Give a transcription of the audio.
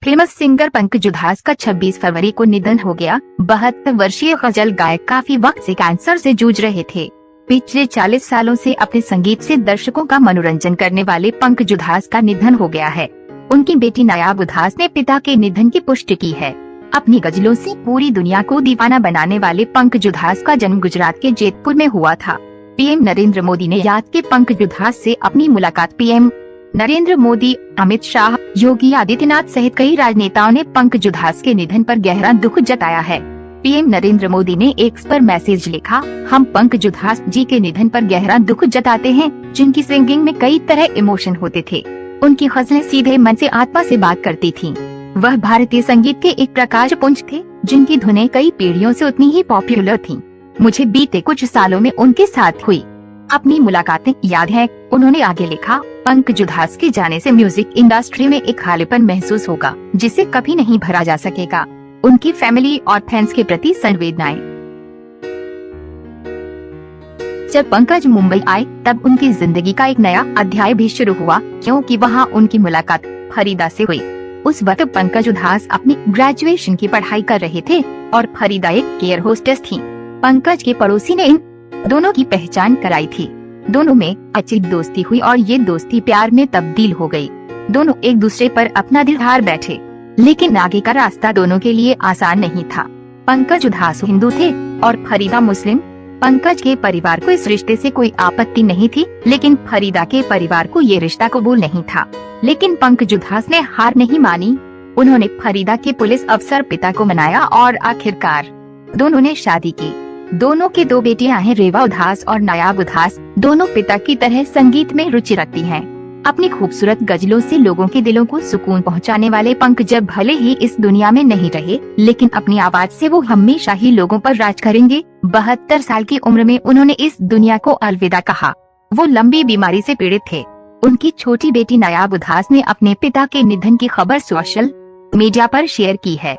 Famous singer Pankaj Udhas का 26 फरवरी को निधन हो गया। 72 वर्षीय गजल गायक काफी वक्त से कैंसर से जूझ रहे थे। पिछले 40 सालों से अपने संगीत से दर्शकों का मनोरंजन करने वाले पंकज उधास का निधन हो गया है। उनकी बेटी नायाब उधास ने पिता के निधन की पुष्टि की है। अपनी गजलों से पूरी दुनिया को दीवाना बनाने वाले पंकज उधास का जन्म गुजरात के जेतपुर में हुआ था। पीएम नरेंद्र मोदी ने याद की पंकज उधास से अपनी मुलाकात। पीएम नरेंद्र मोदी, अमित शाह, योगी आदित्यनाथ सहित कई राजनेताओं ने पंकज उधास के निधन पर गहरा दुख जताया है। पीएम नरेंद्र मोदी ने एक्स पर मैसेज लिखा, हम पंकज उधास जी के निधन पर गहरा दुख जताते हैं, जिनकी सिंगिंग में कई तरह इमोशन होते थे। उनकी गजलें सीधे मन से आत्मा से बात करती थीं। वह भारतीय संगीत के एक प्रकाश पुंज थे, जिनकी धुनें कई पीढ़ियों से उतनी ही पॉपुलर थीं। मुझे बीते कुछ सालों में उनके साथ हुई अपनी मुलाकातें याद है। उन्होंने आगे लिखा, पंकज उधास के जाने से म्यूजिक इंडस्ट्री में एक खालीपन महसूस होगा, जिसे कभी नहीं भरा जा सकेगा। उनकी फैमिली और फैंस के प्रति संवेदनाएं। जब पंकज मुंबई आए तब उनकी जिंदगी का एक नया अध्याय भी शुरू हुआ, क्योंकि वहां उनकी मुलाकात फरीदा से हुई। उस वक्त पंकज उधास अपनी ग्रेजुएशन की पढ़ाई कर रहे थे और फरीदा एक केयर होस्टेस थी। पंकज के पड़ोसी ने इन दोनों की पहचान कराई थी। दोनों में अच्छी दोस्ती हुई और ये दोस्ती प्यार में तब्दील हो गई। दोनों एक दूसरे पर अपना दिल हार बैठे, लेकिन आगे का रास्ता दोनों के लिए आसान नहीं था। पंकज उधास हिंदू थे और फरीदा मुस्लिम। पंकज के परिवार को इस रिश्ते से कोई आपत्ति नहीं थी, लेकिन फरीदा के परिवार को ये रिश्ता कबूल नहीं था। लेकिन पंकज उधास ने हार नहीं मानी। उन्होंने फरीदा के पुलिस अफसर पिता को मनाया और आखिरकार दोनों ने शादी की। दोनों की 2 बेटियां हैं, रेवा उधास और नायाब उधास। दोनों पिता की तरह संगीत में रुचि रखती हैं। अपनी खूबसूरत गजलों से लोगों के दिलों को सुकून पहुंचाने वाले पंकज भले ही इस दुनिया में नहीं रहे, लेकिन अपनी आवाज से वो हमेशा ही लोगों पर राज करेंगे। 72 साल की उम्र में उन्होंने इस दुनिया को अलविदा कहा। वो लंबी बीमारी से पीड़ित थे। उनकी छोटी बेटी नायाब उधास ने अपने पिता के निधन की खबर सोशल मीडिया पर शेयर की है।